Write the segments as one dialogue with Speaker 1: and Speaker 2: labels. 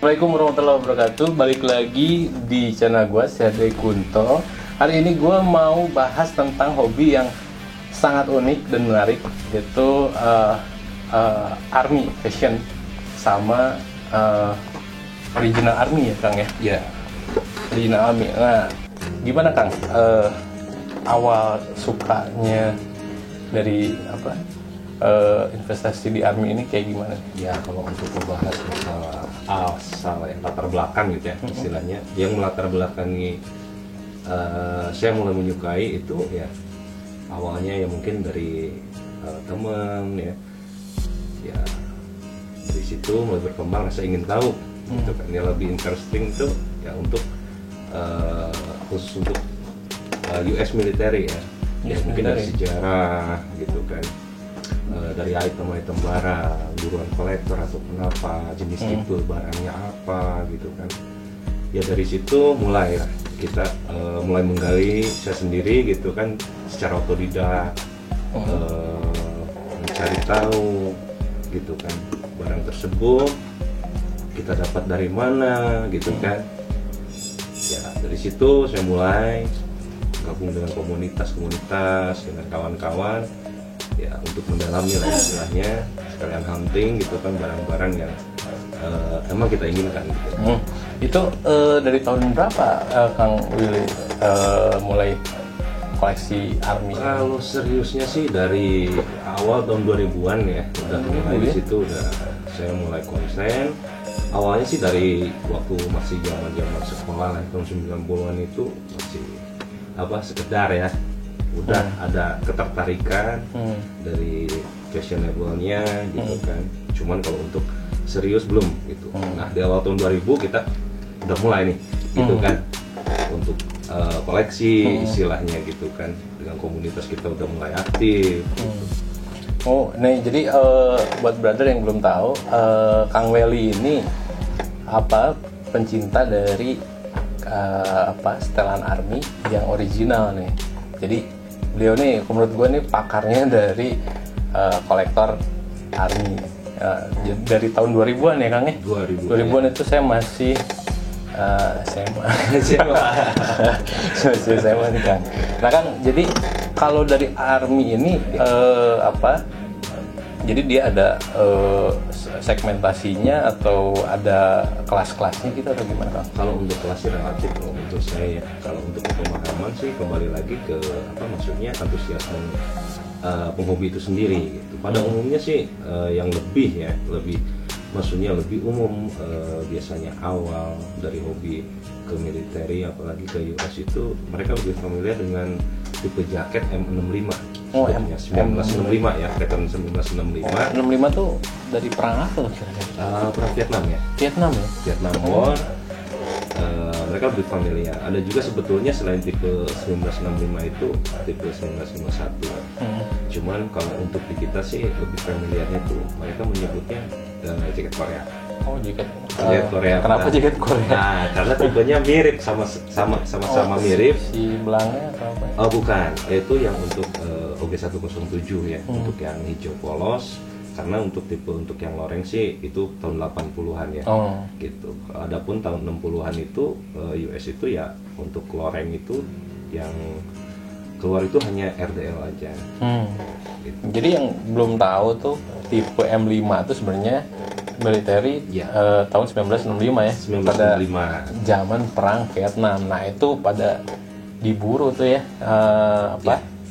Speaker 1: Assalamualaikum warahmatullahi wabarakatuh. Balik lagi di channel gue, Syahde Kunto. Hari ini gue mau bahas tentang hobi yang sangat unik dan menarik, yaitu Army fashion sama original Army ya Kang ya?
Speaker 2: Iya.
Speaker 1: Original Army. Nah, gimana Kang? Awal sukanya dari investasi di Army ini kayak gimana?
Speaker 2: Ya, kalau untuk membahas masalah asal ya, latar belakang gitu ya istilahnya, yang melatar belakangi saya mulai menyukai itu ya awalnya ya mungkin dari teman ya dari situ mulai berkembang rasa ingin tahu gitu kan. Yang lebih interesting itu ya untuk khusus untuk US military ya, mungkin dari sejarah gitu kan, dari item-item barang, buruan kolektor atau kenapa, jenis tipe barangnya apa gitu kan. Ya dari situ mulai lah kita mulai menggali saya sendiri gitu kan, secara otodidak, mencari tahu gitu kan barang tersebut kita dapat dari mana gitu kan. Ya dari situ saya mulai gabung dengan komunitas dengan kawan-kawan ya, untuk mendalami lah istilahnya, sekalian hunting gitu kan barang-barang yang emang kita inginkan gitu.
Speaker 1: Itu dari tahun berapa Kang Willy mulai koleksi Army?
Speaker 2: Kalau seriusnya sih dari awal tahun 2000-an ya, udah mulai di situ udah saya mulai konsen. Awalnya sih dari waktu masih zaman sekolah lah, tahun 90-an itu masih sekedar ya, udah ada ketertarikan dari fashionable-nya gitu kan. Cuman kalau untuk serius belum gitu. Nah di awal tahun 2000 kita udah mulai nih gitu kan, untuk koleksi istilahnya gitu kan, dengan komunitas kita udah mulai aktif gitu.
Speaker 1: Oh, nih jadi buat brother yang belum tahu, Kang Willy ini pencinta dari setelan Army yang original nih. Jadi beliau nih menurut gue nih pakarnya dari kolektor Army dari tahun 2000-an ya Kang ya? 2000-an itu saya masih SMA nih Kang. Nah Kang, jadi kalau dari Army ini jadi dia ada segmentasinya atau ada kelas-kelasnya gitu atau gimana Kang?
Speaker 2: Kalau untuk kelasnya relatif, kalau untuk saya ya, kalau untuk pemahaman sih kembali lagi ke maksudnya antusiasme penghobi itu sendiri gitu. Pada umumnya sih yang lebih maksudnya lebih umum, biasanya awal dari hobi ke military apalagi ke US itu mereka lebih familiar dengan tipe jaket M65.
Speaker 1: Oh,
Speaker 2: M1965 ya, pattern 1965.
Speaker 1: 65 tuh dari perang apa loh kira-kira?
Speaker 2: Perang Vietnam ya.
Speaker 1: Vietnam ya?
Speaker 2: Vietnam War. Mereka lebih familiar. Ada juga sebetulnya selain tipe 1965 itu tipe 1951. Cuman kalau untuk di kita sih lebih familiarnya tuh mereka menyebutnya jaket Korea.
Speaker 1: Oh, jaket
Speaker 2: Korea.
Speaker 1: Kenapa jaket Korea?
Speaker 2: Nah, karena tipenya mirip, sama mirip.
Speaker 1: Si belangnya atau apa?
Speaker 2: Oh, bukan. Itu yang untuk OG107 ya, untuk yang hijau polos. Karena untuk tipe untuk yang loreng sih itu tahun 80-an ya. Gitu. Adapun tahun 60-an itu US itu ya untuk loreng itu yang keluar itu hanya RDL aja. Gitu.
Speaker 1: Jadi yang belum tahu tuh tipe M5 itu sebenarnya military tahun 1965 ya.
Speaker 2: 1965.
Speaker 1: Pada zaman perang Vietnam. Nah, itu pada diburu tuh ya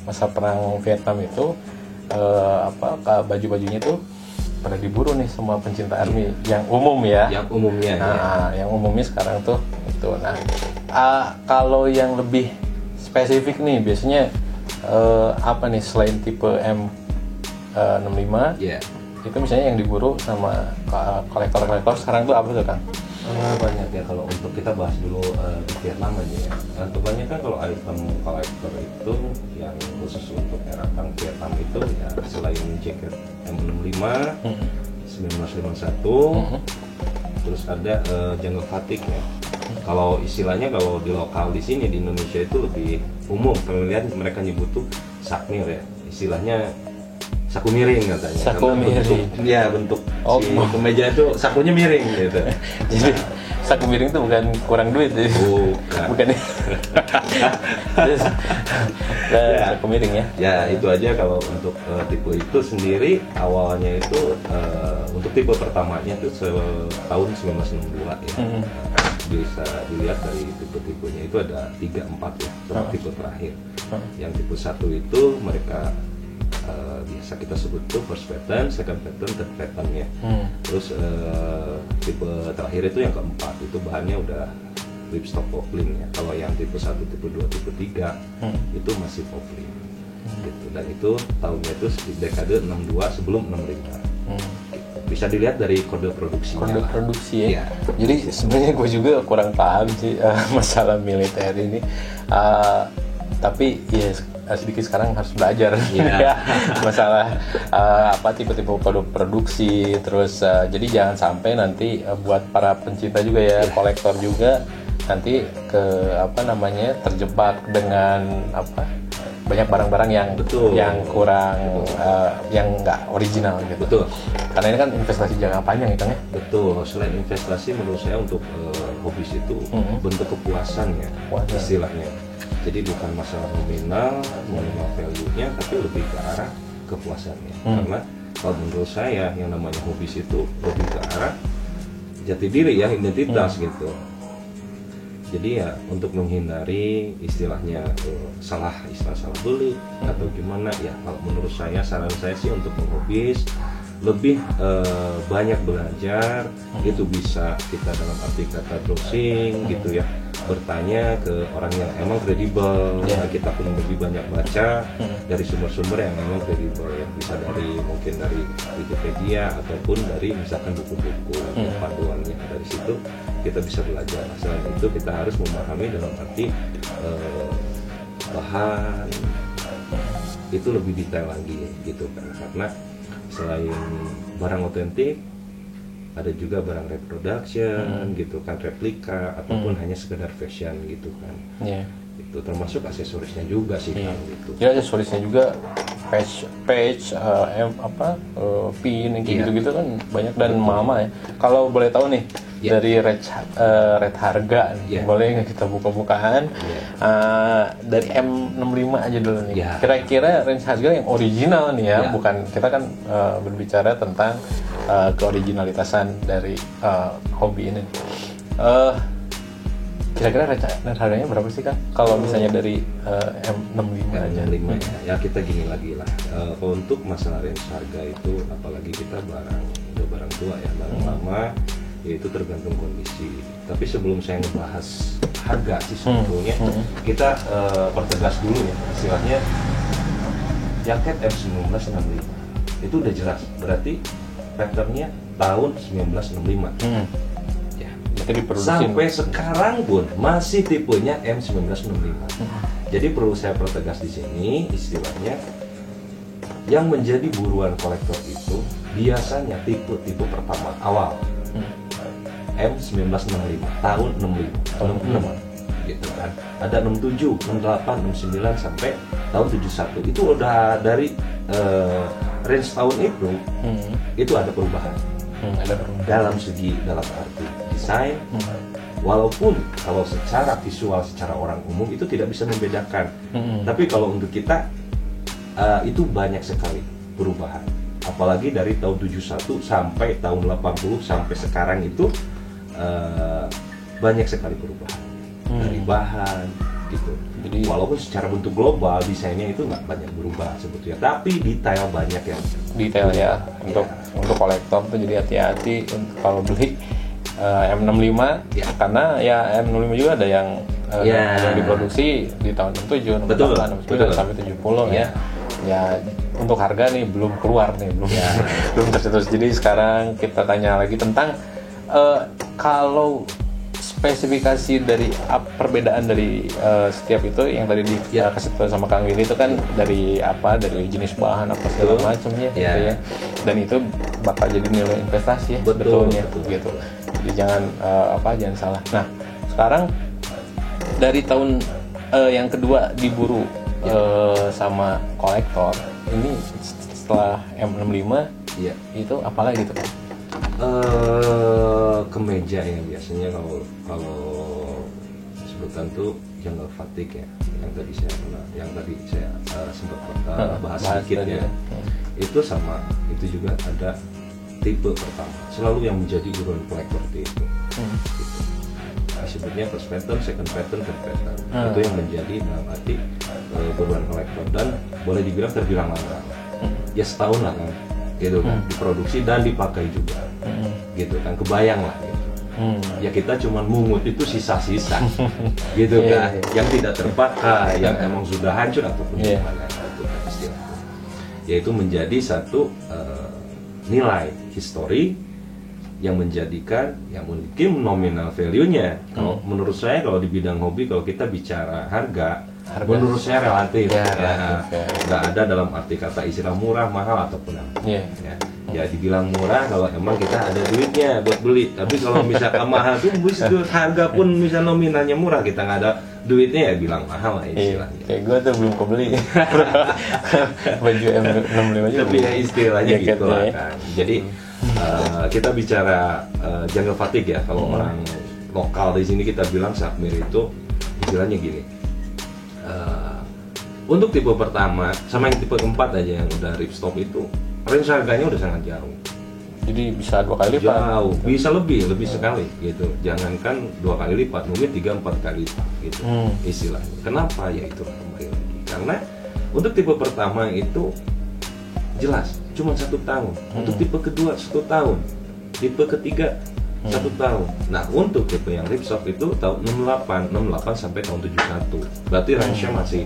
Speaker 1: masa perang Vietnam itu baju-bajunya tuh pada diburu nih semua pencinta Army yang umum ya.
Speaker 2: Yang umumnya
Speaker 1: yang umumnya sekarang tuh itu. Nah, kalau yang lebih spesifik nih biasanya apa nih selain tipe M65? Itu misalnya yang diburu sama kolektor-kolektor sekarang tuh apa tuh Kang?
Speaker 2: Banyak ya, kalau untuk kita bahas dulu di Vietnam aja ya. Kebanyakan kalau item kolektor itu yang khusus untuk era perang Vietnam itu ya selain jaket M65, 1951, terus ada jungle fatigue ya. Kalau istilahnya kalau di lokal di sini di Indonesia itu lebih umum familiar, mereka nyebut tuh sakmir ya. Istilahnya saku miring katanya.
Speaker 1: Saku
Speaker 2: Karena
Speaker 1: miring.
Speaker 2: bentuk
Speaker 1: Oh.
Speaker 2: si kemeja itu sakunya miring gitu.
Speaker 1: Jadi saku miring itu bukan kurang duit ya. Bukan ya. Terus,
Speaker 2: Ya.
Speaker 1: saku miring ya.
Speaker 2: Ya itu aja kalau untuk tipe itu sendiri awalnya itu untuk tipe pertamanya itu tahun 1962 ya. Bisa dilihat dari tipe-tipenya itu ada 3-4 ya, terus tipe terakhir. Yang tipe 1 itu mereka biasa kita sebut tuh first pattern, second pattern, third pattern ya. Terus tipe terakhir itu yang keempat itu bahannya udah ripstop poplin ya. Kalau yang tipe 1, tipe 2, tipe 3 itu masih poplin gitu. Dan itu tahunnya itu dekade 62 sebelum 65. Bisa dilihat dari kode produksinya.
Speaker 1: Kode
Speaker 2: lah.
Speaker 1: produksi ya.
Speaker 2: Iya.
Speaker 1: Jadi sebenarnya gue juga kurang paham sih masalah militer ini. Tapi ya sedikit sekarang harus belajar
Speaker 2: Iya.
Speaker 1: ya masalah apa tipe-tipe kode produksi. Terus jadi jangan sampai nanti buat para pencinta juga ya, kolektor juga nanti ke apa namanya terjebak dengan apa banyak barang-barang yang
Speaker 2: Betul.
Speaker 1: yang kurang yang nggak original gitu.
Speaker 2: Betul.
Speaker 1: Karena ini kan investasi jangka panjang ya Kang ya.
Speaker 2: Betul, selain investasi menurut saya untuk hobis itu bentuk kepuasan ya
Speaker 1: Puasan.
Speaker 2: istilahnya. Jadi bukan masalah nominal value-nya, tapi lebih ke arah kepuasannya. Karena kalau menurut saya yang namanya hobis itu lebih ke arah jati diri ya, identitas gitu. Jadi ya untuk menghindari istilahnya salah beli atau gimana ya, kalau menurut saya saran saya sih untuk menghobis lebih banyak belajar. Itu bisa kita dalam arti kata browsing gitu ya, bertanya ke orang yang emang kredibel. Nah, kita pun lebih banyak baca dari sumber-sumber yang emang kredibel ya, bisa dari mungkin dari Wikipedia ataupun dari misalkan buku-buku panduannya. Dari situ kita bisa belajar. Selain itu kita harus memahami dalam arti bahan itu lebih detail lagi gitu kan, karena selain barang otentik ada juga barang reproduction gitu kan, replika ataupun hanya sekedar fashion gitu kan. Itu termasuk aksesorisnya juga sih kan gitu.
Speaker 1: Ya aksesorisnya juga patch pin yang kayak gitu-gitu kan banyak dan mama ya. Kalau boleh tahu nih dari rate harga nih, boleh nggak kita buka-bukaan dari M65 aja dulu nih. Kira-kira range harga yang original nih ya, bukan kita kan berbicara tentang keoriginalitasan dari hobi ini. Kira-kira range harganya berapa sih Kang? Kalau misalnya dari M65 aja.
Speaker 2: M65 ya kita gini lagi lah. Untuk masalah range harga itu apalagi kita barang tua ya, barang lama ya itu tergantung kondisi. Tapi sebelum saya ngebahas harga sih sebetulnya kita pertegas dulu ya, istilahnya jaket M1965 itu udah jelas berarti patternnya tahun 1965. Sampai sekarang pun masih tipenya M1965. Jadi perlu saya pertegas di sini istilahnya yang menjadi buruan kolektor itu biasanya tipe pertama awal M1965 tahun 65 gitu kan. Ada 67, 68, 69 sampai tahun 71 itu udah dari range tahun itu ada perubahan. Dalam arti desain, walaupun kalau secara visual, secara orang umum itu tidak bisa membedakan, tapi kalau untuk kita itu banyak sekali perubahan. Apalagi dari tahun 71 sampai tahun 80 sampai sekarang itu banyak sekali perubahan dari bahan gitu. Jadi walaupun secara bentuk global desainnya itu nggak banyak berubah sebetulnya, tapi detail banyak yang
Speaker 1: detail ya. Untuk kolektor tuh jadi hati-hati kalau beli M65 karena ya M65 juga ada yang diproduksi di tahun 67, 68, 69 sampai 70 ya. Ya untuk harga nih belum keluar nih, belum tercetus. Jadi sekarang kita tanya lagi tentang kalau spesifikasi dari perbedaan dari setiap itu yang tadi dikasih tahu sama Kang Willy itu kan dari jenis bahan apa segala macamnya gitu ya. Dan itu bakal jadi nilai investasi ya, betulnya gitu. Jadi jangan jangan salah. Nah, sekarang dari tahun yang kedua diburu sama kolektor ini setelah M65
Speaker 2: Iya.
Speaker 1: itu apalagi gitu?
Speaker 2: Kemeja ya biasanya kalau sebutan tuh jungle fatigue ya, yang tadi saya sempat bahas sedikit
Speaker 1: tadi
Speaker 2: ya. Itu sama, itu juga ada tipe pertama, selalu yang menjadi buruan kolektor itu. Gitu. Disebutnya first pattern, second pattern, third pattern. Itu yang menjadi dalam arti buruan kolektor, dan boleh dibilang terbilang lama. Ya setahun lah kan, gitu kan, diproduksi dan dipakai juga, gitu kan, kebayang lah gitu. Ya kita cuman mungut itu sisa-sisa, gitu kan, yang tidak terpakai, yang emang sudah hancur ataupun gimana, itu kan istilahnya. Yaitu menjadi satu nilai histori yang menjadikan yang mungkin nominal value-nya. Kalau menurut saya, kalau di bidang hobi, kalau kita bicara harga menurut saya relatif, nggak ada dalam arti kata istilah murah, mahal ataupun apa. Ya dibilang murah kalau emang kita ada duitnya buat beli. Tapi kalau misalkan mahal tuh harga pun misal nominalnya murah, kita nggak ada duitnya ya bilang mahal lah istilahnya.
Speaker 1: Kayak gue tuh belum kebeli baju M65 juga.
Speaker 2: Tapi ya istilahnya gitu lah kan. Jadi kita bicara jungle fatigue ya, kalau orang lokal di sini kita bilang Sakmir itu istilahnya gini. Untuk tipe pertama sama yang tipe keempat aja yang udah ripstop itu range harganya udah sangat jauh.
Speaker 1: Jadi bisa 2 kali lipat.
Speaker 2: Jauh, bisa lebih sekali gitu. Jangankan 2 kali lipat, mungkin 3-4 kali lipat gitu istilahnya. Kenapa? Ya itu kembali lagi. Karena untuk tipe pertama itu jelas cuma 1 tahun. Untuk tipe kedua 1 tahun. Tipe ketiga 1 tahun. Nah untuk tipe yang ripstop itu tahun 68 sampai tahun 71. Berarti range-nya masih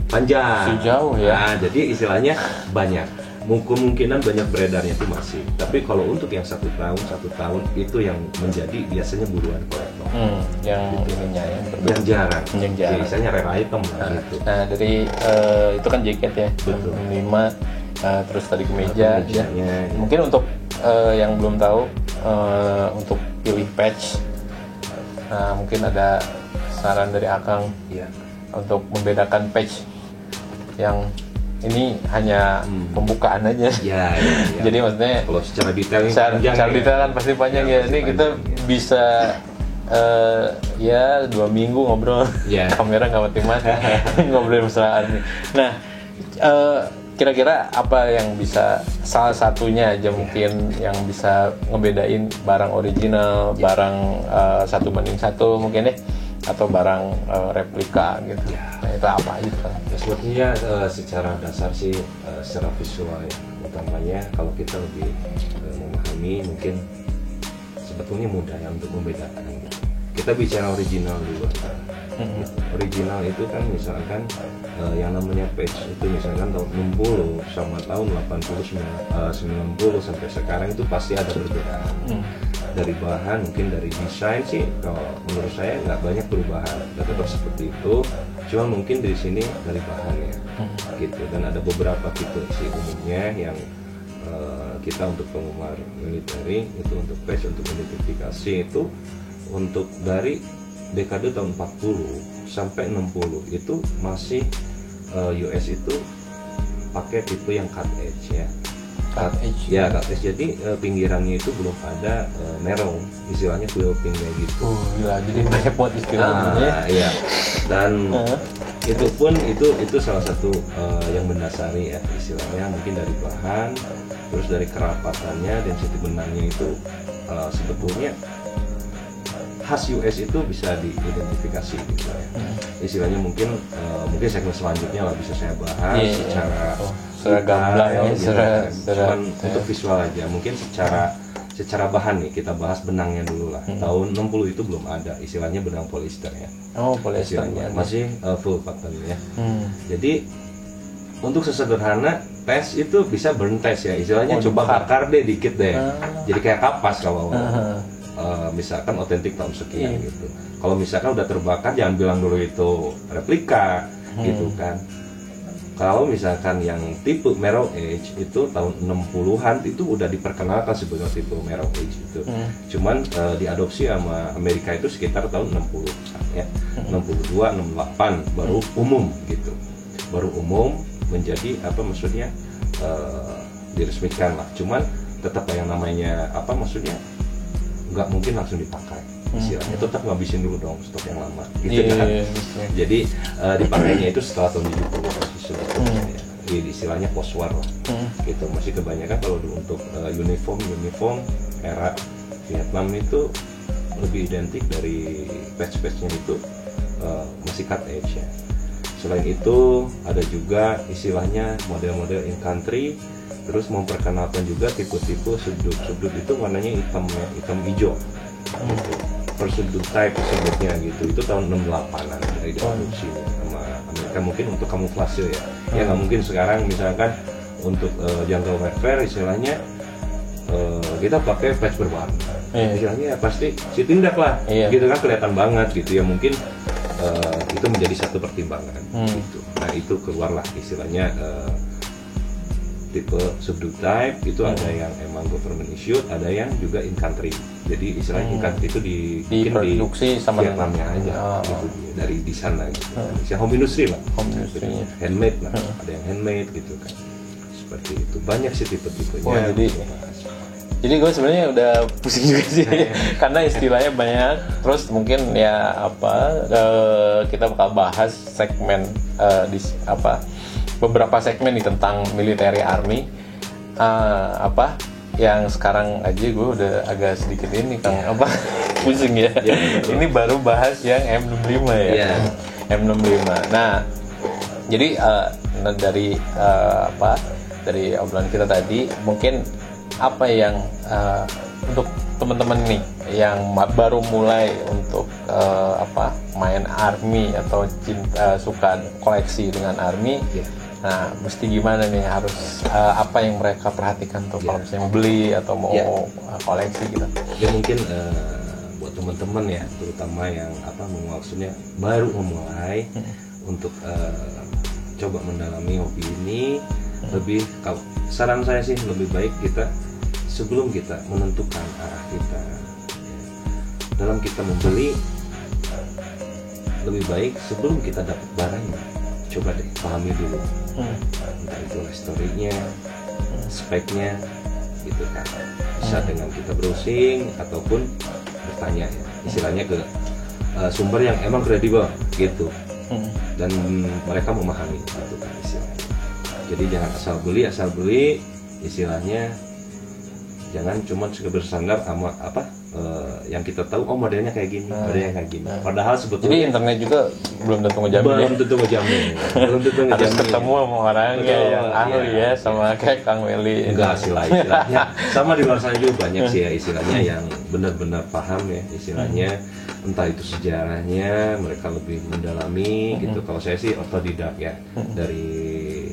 Speaker 2: panjang.
Speaker 1: Jauh ya.
Speaker 2: Nah, jadi istilahnya banyak. Kemungkinan banyak beredarnya itu masih. Tapi kalau untuk yang 1 tahun itu yang menjadi biasanya buruan kolektor.
Speaker 1: Yang
Speaker 2: gitu.
Speaker 1: ininya ya.
Speaker 2: Yang jarang.
Speaker 1: Yang jarang.
Speaker 2: Biasanya rare item lah gitu.
Speaker 1: Nah dari itu kan jaket ya.
Speaker 2: Betul.
Speaker 1: 5 terus tadi kemeja.
Speaker 2: Kemejanya, ya.
Speaker 1: Mungkin untuk yang belum tahu untuk pilih patch. Nah mungkin ada saran dari Akang
Speaker 2: Ya.
Speaker 1: untuk membedakan patch yang ini hanya pembukaan aja.
Speaker 2: Ya.
Speaker 1: Jadi maksudnya
Speaker 2: kalau secara detail ini
Speaker 1: secara
Speaker 2: panjang
Speaker 1: detail kan pasti panjang ya. Ini kita bisa ya 2 minggu ngobrol. Kamera nggak mati-mati ngobrol mesraan. Nah kira-kira apa yang bisa, salah satunya aja mungkin yang bisa ngebedain barang original, barang 1:1 mungkin ya, atau barang replika gitu. Nah itu apa aja kan?
Speaker 2: Ya, sebetulnya secara dasar sih secara visual ya, utamanya kalau kita lebih memahami mungkin sebetulnya mudah ya untuk membedakan. Kita bicara original dulu. Original itu kan misalkan yang namanya patch itu misalkan tahun 60 sama tahun 80, 90 sampai sekarang itu pasti ada perbedaan. Dari bahan, mungkin dari desain sih kalau menurut saya nggak banyak perubahan, tetap seperti itu, cuma mungkin dari sini dari bahannya gitu. Dan ada beberapa tipe sih umumnya yang kita untuk penggemar militeri itu untuk patch, untuk identifikasi itu untuk dari dekade tahun 40 sampai 60 itu masih US itu pakai tipe yang cut edge ya. Cut edge. Jadi pinggirannya itu belum ada narrow, istilahnya quilting kayak gitu.
Speaker 1: Gila, jadi banyak buat istilahnya.
Speaker 2: Iya. Dan itu pun itu salah satu yang mendasari ya, istilahnya mungkin dari bahan, terus dari kerapatannya, density benangnya itu sebetulnya khas US itu bisa diidentifikasi gitu ya. Istilahnya mungkin segmen selanjutnya lah bisa saya bahas secara
Speaker 1: gamblang ya,
Speaker 2: cuman untuk visual aja. Mungkin secara bahan nih kita bahas benangnya dulu lah. Tahun 60 itu belum ada istilahnya benang polyester ya.
Speaker 1: Polyesternya
Speaker 2: masih full cotton ya. Jadi untuk sesederhana tes itu bisa burn test ya, istilahnya coba bakar deh dikit deh. Jadi kayak kapas kalau misalkan otentik tahun sekian gitu. Kalau misalkan udah terbakar jangan bilang dulu itu replika gitu kan. Kalau misalkan yang tipe Merrill Edge itu tahun 60-an itu udah diperkenalkan sebagai tipe Merrill Edge itu. Cuman diadopsi sama Amerika itu sekitar tahun 60 ya. 62, 68 baru umum gitu. baru umum menjadi apa maksudnya diresmikan lah. Cuman tetap yang namanya apa maksudnya nggak mungkin langsung dipakai istilahnya, tetap ngabisin dulu dong stok yang lama gitu kan. Jadi dipakainya itu setelah tahun 70 sebetulnya ya. Istilahnya post-war lah gitu. Masih kebanyakan kalau untuk uniform era Vietnam itu lebih identik dari patch-patchnya itu masih cut edge ya. Selain itu ada juga istilahnya model-model infantry, terus memperkenalkan juga tipe-tipe sudut itu warnanya hitam hijau gitu. Per sudut type sebutnya gitu, itu tahun 68an dari diproduksi sama Amerika, mungkin untuk kamuflase ya. Ya nggak mungkin sekarang misalkan untuk jungle warfare istilahnya kita pakai patch berwarna, istilahnya pasti si tindak lah, gitu kan kelihatan banget gitu ya. Mungkin itu menjadi satu pertimbangan gitu. Nah itu keluarlah istilahnya tipe subdued type itu ada yang emang government issued, ada yang juga infantry. Jadi istilahnya infantry itu
Speaker 1: diproduksi sama
Speaker 2: Vietnamnya aja gitu, dari di sana gitu. Home industry lah, handmade lah, ada yang handmade gitu kan. Seperti itu, banyak sih tipe-tipenya.
Speaker 1: Jadi gue sebenarnya udah pusing juga sih karena istilahnya banyak. Terus mungkin ya kita bakal bahas segmen beberapa segmen nih tentang military army yang sekarang aja gue udah agak sedikit ini Kang pusing ya. Ini baru bahas yang M65 ya. M65. Nah, jadi dari obrolan kita tadi mungkin apa yang untuk teman-teman nih yang baru mulai untuk main army atau suka koleksi dengan army, nah mesti gimana nih, harus apa yang mereka perhatikan tuh kalau misalnya mau beli atau mau koleksi gitu?
Speaker 2: Ya mungkin buat teman-teman ya, terutama yang maksudnya baru memulai untuk coba mendalami hobi ini, lebih kalau saran saya sih lebih baik kita sebelum kita menentukan arah kita dalam kita membeli, lebih baik sebelum kita dapat barangnya coba deh pahami dulu entah itu historinya, speknya gitu kan. Bisa dengan kita browsing ataupun bertanya ya, istilahnya ke sumber yang emang kredibel gitu, dan mereka memahami gitu kan istilahnya. Jadi jangan asal beli istilahnya, jangan cuma bersandar sama yang kita tahu, modelnya kayak gini, modelnya kayak gini. Padahal sebetulnya
Speaker 1: jadi internet juga belum tentu ngejamin. Belum tentu ngejamin. Harus ketemu sama orang yang ahli ya, sama kayak Kang Welly.
Speaker 2: Enggak sih lah istilahnya. Sama di luar sana juga banyak sih ya istilahnya yang benar-benar paham ya istilahnya. Entah itu sejarahnya, mereka lebih mendalami gitu. Kalau saya sih otodidak ya, dari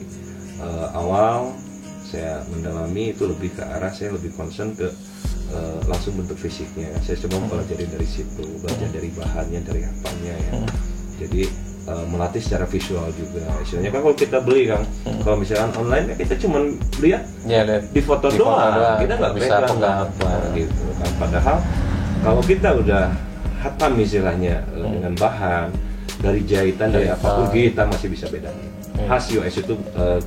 Speaker 2: awal saya mendalami itu lebih ke arah saya lebih concern ke langsung bentuk fisiknya. Saya coba mempelajari dari situ, belajar dari bahannya, dari apanya ya. Jadi melatih secara visual juga. Istilahnya kan kalau kita beli kan, kalau misalkan online kita cuma lihat di foto doang, kita nggak bisa apa gitu kan. Padahal kalau kita udah hatam istilahnya dengan bahan, dari jahitan, dari apapun, kita masih bisa bedain. Khas US itu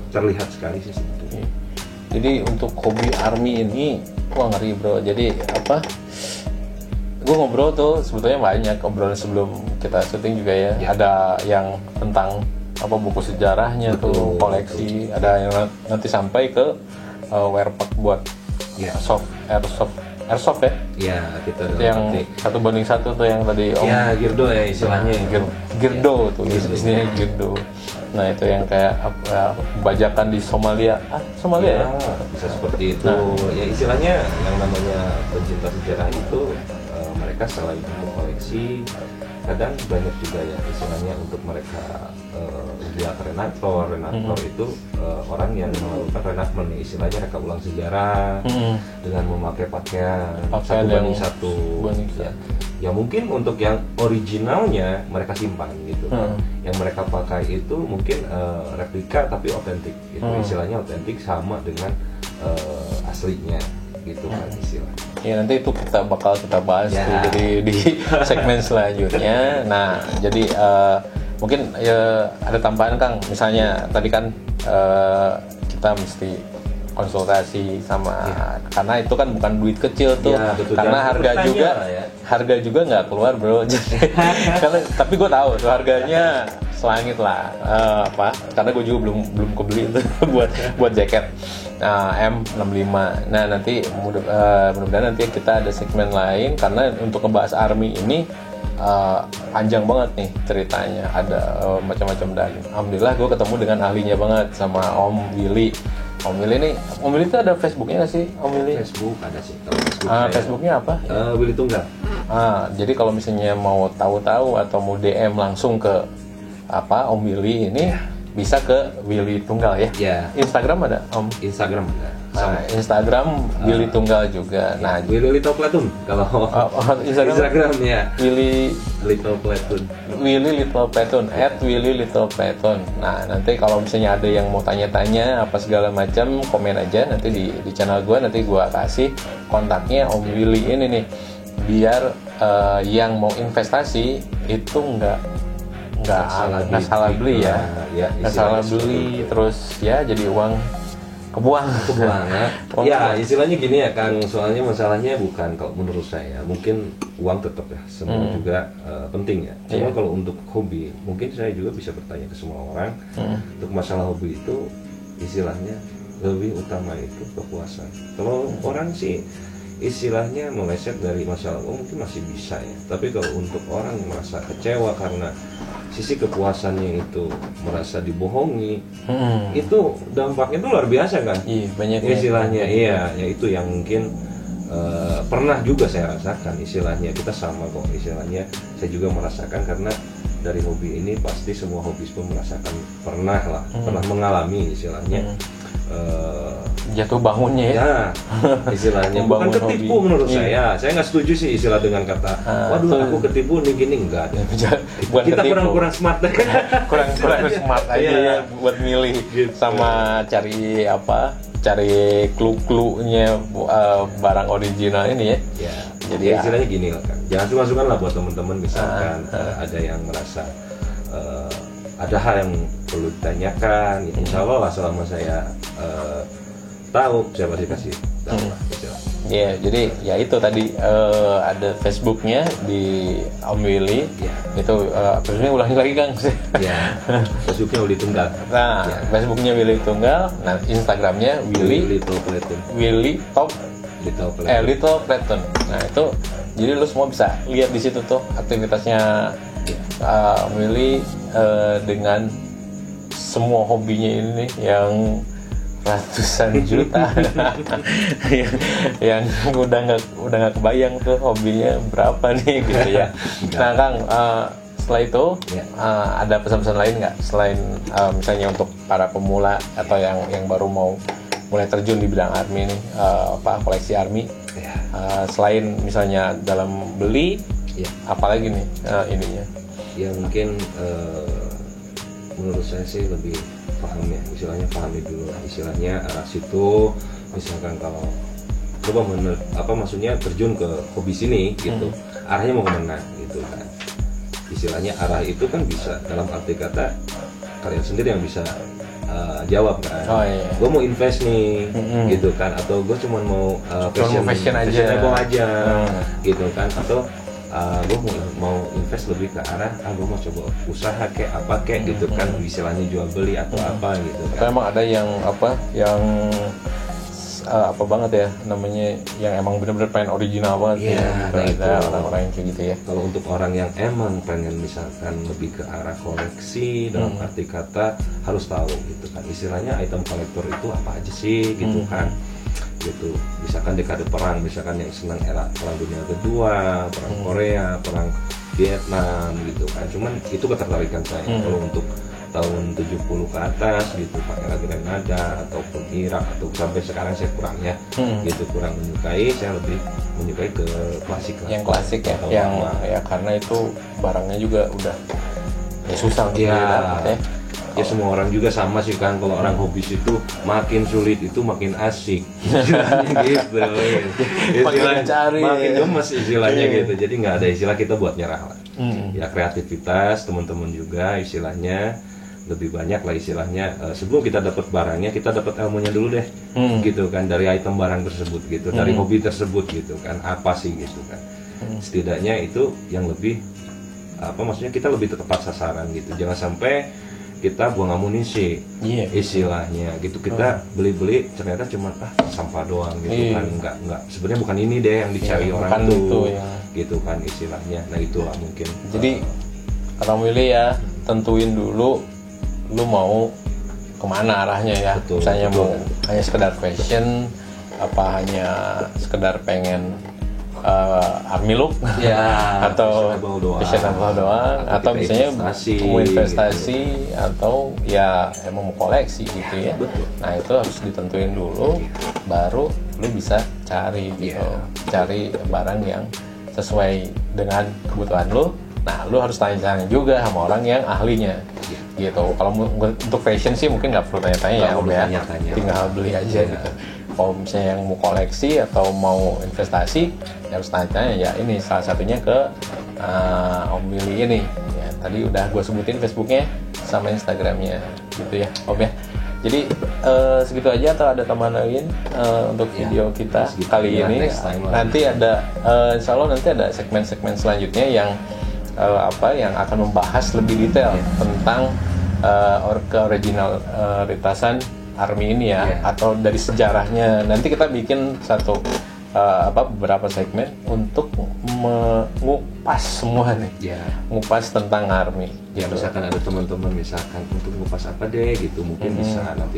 Speaker 2: terlihat sekali sih sebetulnya.
Speaker 1: Jadi untuk hobi army ini, wah ngeri bro. Jadi gue ngobrol tuh sebetulnya banyak obrolan sebelum kita syuting juga ya. Ada yang tentang buku sejarahnya, betul, tuh koleksi. Betul. Ada yang nanti sampai ke wearpack buat airsoft ya. Iya, kita yang 1:1 tuh yang tadi Om.
Speaker 2: Ya, Girdo ya istilahnya.
Speaker 1: Girdo tuh istilahnya Girdo. Nah itu yang kayak bajakan di Somalia, Somalia ya?
Speaker 2: Bisa seperti itu. Ya istilahnya yang namanya pencinta sejarah itu mereka selain mengkoleksi, kadang banyak juga ya istilahnya untuk mereka lihat renator itu orang yang melakukan reenactment, istilahnya mereka ulang sejarah dengan memakai pakaian satu banding satu. Ya mungkin untuk yang originalnya mereka simpan gitu kan. Yang mereka pakai itu mungkin replika tapi otentik gitu. Istilahnya otentik sama dengan aslinya gitu kan istilahnya.
Speaker 1: Ya nanti itu kita bakal bahas tuh, jadi di segmen selanjutnya. Nah jadi Mungkin ya ada tambahan Kang, misalnya tadi kan kita mesti konsultasi sama karena itu kan bukan duit kecil tuh,
Speaker 2: Ya, betul.
Speaker 1: karena
Speaker 2: Jangan
Speaker 1: harga
Speaker 2: bertanya
Speaker 1: juga
Speaker 2: lah ya.
Speaker 1: harga juga nggak keluar bro. Jadi, tapi gue tahu tuh harganya selangit lah, karena gue juga belum kebeli itu buat jaket M65. Nah nanti mudah-mudahan nanti kita ada segmen lain, karena untuk ngebahas Army ini panjang banget nih ceritanya, ada macam-macam. Dan alhamdulillah gue ketemu dengan ahlinya banget, sama Om Willy. Om Willy itu ada Facebooknya nggak sih Om Willy?
Speaker 2: Facebook ada sih. Kalau Facebook
Speaker 1: Facebooknya apa?
Speaker 2: Willy Tunggal.
Speaker 1: Jadi kalau misalnya mau tahu-tahu atau mau DM langsung ke Om Willy ini, bisa ke Willy Tunggal ya?
Speaker 2: Ya.
Speaker 1: Instagram ada Om?
Speaker 2: Instagram ada.
Speaker 1: Instagram Willy Tunggal juga. Nah,
Speaker 2: Willy Little Platoon kalau Instagram ya.
Speaker 1: Willy
Speaker 2: Little Platoon.
Speaker 1: Willy Little Platoon, @Willy Little Platoon. Nah, nanti kalau misalnya ada yang mau tanya-tanya apa segala macam, komen aja nanti di channel gue, nanti gue kasih kontaknya Om Willy ini nih, biar yang mau investasi itu nggak salah beli ya, nggak salah beli, terus ya jadi uang kebuang
Speaker 2: ya. Ya istilahnya gini ya Kang, soalnya masalahnya bukan, kalau menurut saya mungkin uang tetap ya semua juga penting ya. Cuma kalau untuk hobi, mungkin saya juga bisa bertanya ke semua orang, untuk masalah hobi itu istilahnya lebih utama itu kepuasan. Kalau orang sih istilahnya meleset dari masalah uang mungkin masih bisa ya, tapi kalau untuk orang merasa kecewa karena sisi kepuasannya itu merasa dibohongi, itu dampaknya itu luar biasa kan.
Speaker 1: Iya, banyak
Speaker 2: istilahnya ya itu yang mungkin pernah juga saya rasakan. Istilahnya kita sama kok, istilahnya saya juga merasakan, karena dari hobi ini pasti semua hobis pun merasakan, pernah mengalami istilahnya
Speaker 1: jatuh bangunnya ya.
Speaker 2: Ya, istilahnya bukan ketipu hobi. Menurut saya nggak setuju sih istilah dengan kata, waduh aku ketipu nih gini, enggak. Kita kurang smart deh.
Speaker 1: kurang smart aja ya buat milih gitu. Sama cari clue-nya barang original ini ya.
Speaker 2: Ya. Jadi istilahnya gini lah kan, jangan sungkan-sungkan lah buat teman-teman misalkan ada yang merasa ada hal yang perlu ditanyakan, ya, insya Allah lah selama saya tahu, saya pasti kasih tahu lah.
Speaker 1: Ya, jadi ya itu tadi ada Facebooknya di Om Willy. Itu Facebooknya ulangi lagi Kang.
Speaker 2: Ya, Facebooknya Willy Tunggal.
Speaker 1: Nah, Facebooknya Willy Tunggal. Nah, Instagramnya Willy
Speaker 2: Little Platoon.
Speaker 1: Little Platoon. Nah itu, jadi lu semua bisa lihat di situ tuh aktivitasnya Willy dengan semua hobinya ini nih, yang ratusan juta yang udah nggak kebayang tuh hobinya berapa nih gitu ya. Nah Kang, setelah itu ada pesan-pesan lain nggak selain misalnya untuk para pemula atau yang baru mau mulai terjun di bidang Army nih, koleksi Army, selain misalnya dalam beli, apalagi nih ininya?
Speaker 2: Ya mungkin menurut saya sih lebih paham ya, istilahnya pahami dulu lah istilahnya arah situ. Misalkan kalau coba maksudnya terjun ke hobi sini gitu, arahnya mau kemana gitu kan. Istilahnya arah itu kan bisa dalam arti kata kalian sendiri yang bisa jawab kan. Gue mau invest nih gitu kan, atau gue cuma mau fashion aja gitu kan, atau gue mau invest lebih ke arah gue mau coba usaha kayak apa kayak gitu kan, istilahnya jual beli atau apa gitu kan.
Speaker 1: Emang ada yang apa banget ya namanya, yang emang benar-benar pengen original banget ya, ada orang-orang yang kayak gitu ya.
Speaker 2: Kalau untuk orang yang emang pengen misalkan lebih ke arah koleksi dalam arti kata, harus tahu gitu kan, istilahnya item kolektor itu apa aja sih gitu kan, gitu. Misalkan dekade perang, misalkan yang senang era perang dunia kedua, perang Korea, perang Vietnam gitu kan, cuman itu ketertarikan saya. Kalau untuk tahun 70 ke atas gitu, Pak era Granada ataupun Irak atau sampai sekarang saya kurang ya, gitu, kurang menyukai. Saya lebih menyukai ke klasik lah.
Speaker 1: Yang klasik ya, yang ya karena itu barangnya juga udah susah gitu ya.
Speaker 2: Ya semua orang juga sama sih kan, kalau orang hobis itu makin sulit itu makin asik. Istilahnya gitu.
Speaker 1: Makin cari,
Speaker 2: makin
Speaker 1: ya.
Speaker 2: gemes istilahnya
Speaker 1: Iya.
Speaker 2: gitu. Jadi nggak ada istilah kita buat nyerah lah. Ya kreativitas teman-teman juga istilahnya lebih banyak lah istilahnya. Sebelum kita dapat barangnya, kita dapat ilmunya dulu deh. Gitu kan, dari item barang tersebut gitu, dari hobi tersebut gitu kan, apa sih gitu kan. Setidaknya itu yang lebih apa maksudnya kita lebih tepat sasaran gitu. Jangan sampai kita buang amunisi, istilahnya gitu. Kita beli-beli ternyata cuma sampah doang gitu kan, nggak sebenarnya bukan ini deh yang dicari orang tuh gitu kan istilahnya. Nah itulah mungkin.
Speaker 1: Jadi kalau milih ya tentuin dulu lu mau kemana arahnya ya.
Speaker 2: Betul,
Speaker 1: Misalnya
Speaker 2: betul.
Speaker 1: mau hanya sekedar fashion, apa hanya sekedar pengen army look atau fashionable doang, atau misalnya mau investasi gitu. Atau ya emang mau koleksi gitu ya.
Speaker 2: Betul.
Speaker 1: Nah itu harus ditentuin dulu, baru lu bisa cari gitu, cari barang yang sesuai dengan kebutuhan lu. Nah lu harus tanya-tanya juga sama orang yang ahlinya gitu. Kalau untuk fashion sih mungkin nggak perlu tanya-tanya ya, tinggal beli aja gitu. Kalau misalnya yang mau koleksi atau mau investasi ya harus tanya-tanya ya. Ini salah satunya ke Om Willy ini ya, tadi udah gue sebutin Facebooknya sama Instagramnya gitu ya Om ya. Jadi segitu aja, atau ada tambahan lain untuk video kita kali ini? Nanti ada insya Allah nanti ada segmen-segmen selanjutnya yang yang akan membahas lebih detail tentang keoriginalitasan ARMY ini ya, atau dari sejarahnya. Nanti kita bikin beberapa segmen untuk mengupas semua nih, ngupas tentang ARMY.
Speaker 2: Ya gitu. Misalkan ada teman-teman misalkan untuk ngupas apa deh gitu, mungkin bisa nanti.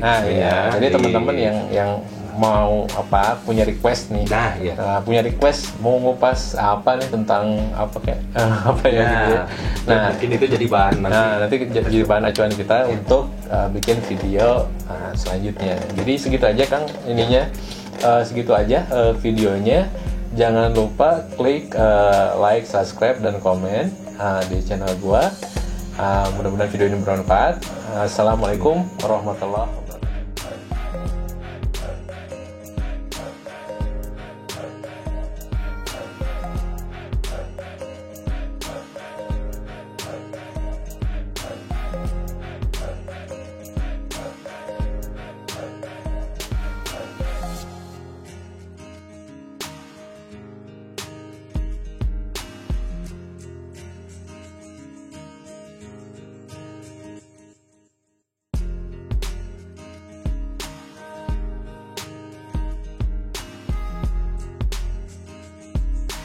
Speaker 1: Jadi teman-teman yang mau punya request nih, punya request mau ngupas apa nih tentang gitu. Nah
Speaker 2: mungkin itu jadi bahan
Speaker 1: nanti jadi bahan acuan kita untuk bikin video selanjutnya. Jadi segitu aja Kang ininya, segitu aja videonya. Jangan lupa klik like, subscribe, dan komen di channel gua. Mudah-mudahan video ini bermanfaat. Assalamualaikum warahmatullahi wabarakatuh.